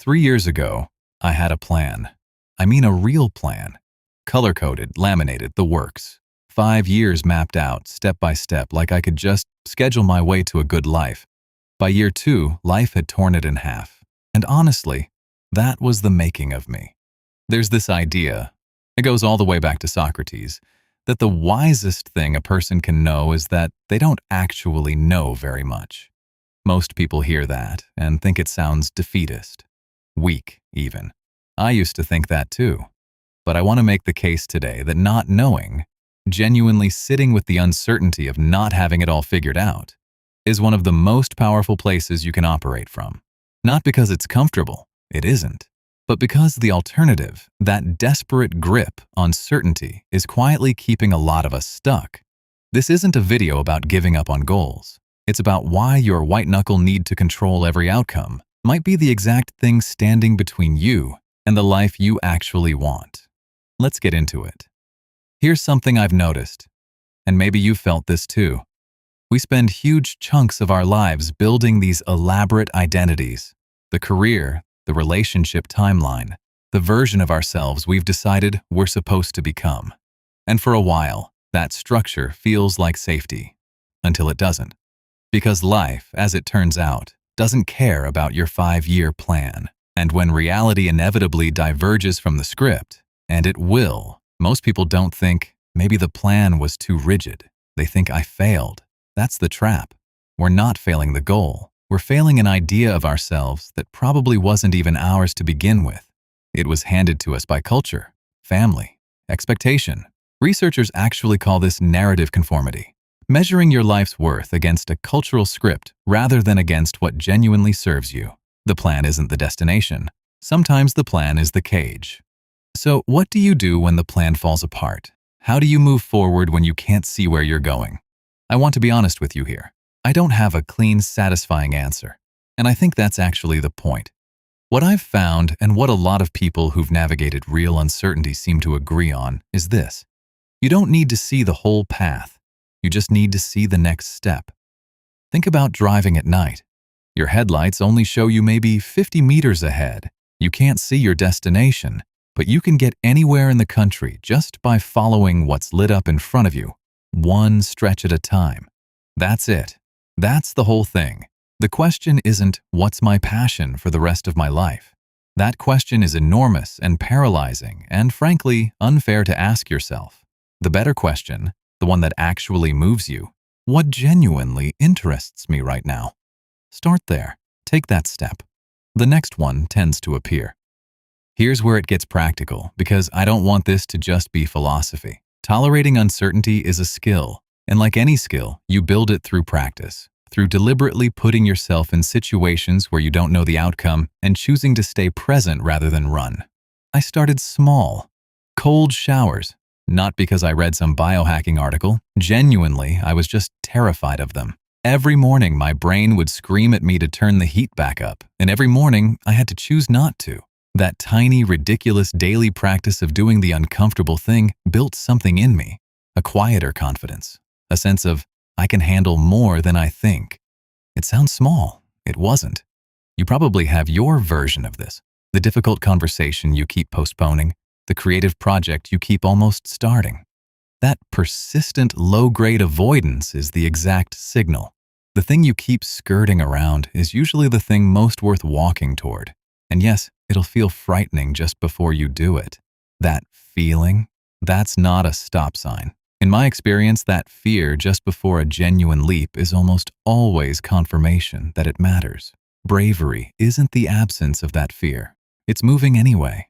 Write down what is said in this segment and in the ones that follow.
3 years ago, I had a plan. I mean a real plan. Color-coded, laminated, the works. 5 years mapped out, step by step, like I could just schedule my way to a good life. By year 2, life had torn it in half. And honestly, that was the making of me. There's this idea, it goes all the way back to Socrates, that the wisest thing a person can know is that they don't actually know very much. Most people hear that and think it sounds defeatist. Weak, even. I used to think that too. But I want to make the case today that not knowing, genuinely sitting with the uncertainty of not having it all figured out, is one of the most powerful places you can operate from. Not because it's comfortable, it isn't, but because the alternative, that desperate grip on certainty, is quietly keeping a lot of us stuck. This isn't a video about giving up on goals. It's about why your white-knuckle need to control every outcome might be the exact thing standing between you and the life you actually want. Let's get into it. Here's something I've noticed, and maybe you've felt this too. We spend huge chunks of our lives building these elaborate identities, the career, the relationship timeline, the version of ourselves we've decided we're supposed to become. And for a while, that structure feels like safety, until it doesn't. Because life, as it turns out, doesn't care about your 5-year plan. And when reality inevitably diverges from the script, and it will, most people don't think, maybe the plan was too rigid. They think I failed. That's the trap. We're not failing the goal. We're failing an idea of ourselves that probably wasn't even ours to begin with. It was handed to us by culture, family, expectation. Researchers actually call this narrative conformity. Measuring your life's worth against a cultural script rather than against what genuinely serves you. The plan isn't the destination. Sometimes the plan is the cage. So what do you do when the plan falls apart? How do you move forward when you can't see where you're going? I want to be honest with you here. I don't have a clean, satisfying answer. And I think that's actually the point. What I've found, and what a lot of people who've navigated real uncertainty seem to agree on, is this. You don't need to see the whole path. You just need to see the next step. Think about driving at night. Your headlights only show you maybe 50 meters ahead. You can't see your destination, but you can get anywhere in the country just by following what's lit up in front of you, one stretch at a time. That's it. That's the whole thing. The question isn't, what's my passion for the rest of my life? That question is enormous and paralyzing and, frankly, unfair to ask yourself. The better question, the one that actually moves you, what genuinely interests me right now? Start there. Take that step. The next one tends to appear. Here's where it gets practical, because I don't want this to just be philosophy. Tolerating uncertainty is a skill, and like any skill, you build it through practice, through deliberately putting yourself in situations where you don't know the outcome and choosing to stay present rather than run. I started small. Cold showers. Not because I read some biohacking article. Genuinely, I was just terrified of them. Every morning, my brain would scream at me to turn the heat back up, and every morning, I had to choose not to. That tiny, ridiculous daily practice of doing the uncomfortable thing built something in me, a quieter confidence, a sense of, I can handle more than I think. It sounds small. It wasn't. You probably have your version of this, the difficult conversation you keep postponing, the creative project you keep almost starting. That persistent low-grade avoidance is the exact signal. The thing you keep skirting around is usually the thing most worth walking toward. And yes, it'll feel frightening just before you do it. That feeling, that's not a stop sign. In my experience, that fear just before a genuine leap is almost always confirmation that it matters. Bravery isn't the absence of that fear. It's moving anyway.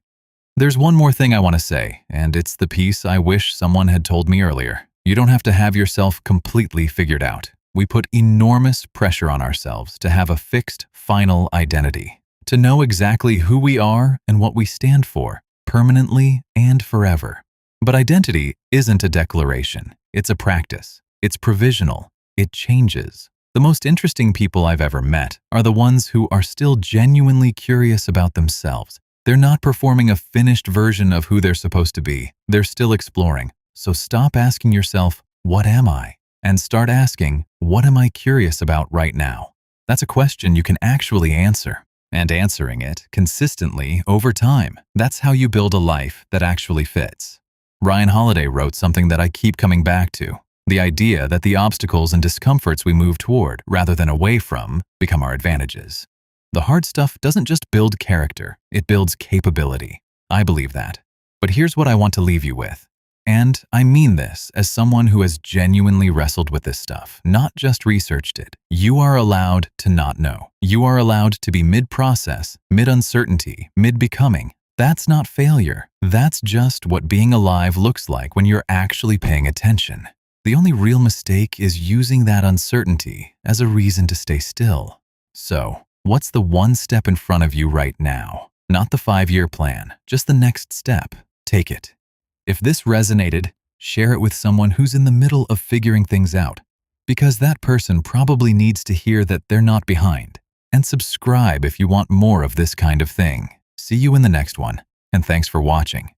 There's one more thing I want to say, and it's the piece I wish someone had told me earlier. You don't have to have yourself completely figured out. We put enormous pressure on ourselves to have a fixed, final identity, to know exactly who we are and what we stand for, permanently and forever. But identity isn't a declaration. It's a practice. It's provisional. It changes. The most interesting people I've ever met are the ones who are still genuinely curious about themselves. They're not performing a finished version of who they're supposed to be. They're still exploring. So stop asking yourself, what am I? And start asking, what am I curious about right now? That's a question you can actually answer. and answering it consistently over time. That's how you build a life that actually fits. Ryan Holiday wrote something that I keep coming back to: the idea that the obstacles and discomforts we move toward, rather than away from, become our advantages. The hard stuff doesn't just build character, it builds capability. I believe that. But here's what I want to leave you with. And I mean this as someone who has genuinely wrestled with this stuff, not just researched it. You are allowed to not know. You are allowed to be mid-process, mid-uncertainty, mid-becoming. That's not failure. That's just what being alive looks like when you're actually paying attention. The only real mistake is using that uncertainty as a reason to stay still. So, what's the one step in front of you right now? Not the 5-year plan, just the next step. Take it. If this resonated, share it with someone who's in the middle of figuring things out, because that person probably needs to hear that they're not behind. And subscribe if you want more of this kind of thing. See you in the next one, and thanks for watching.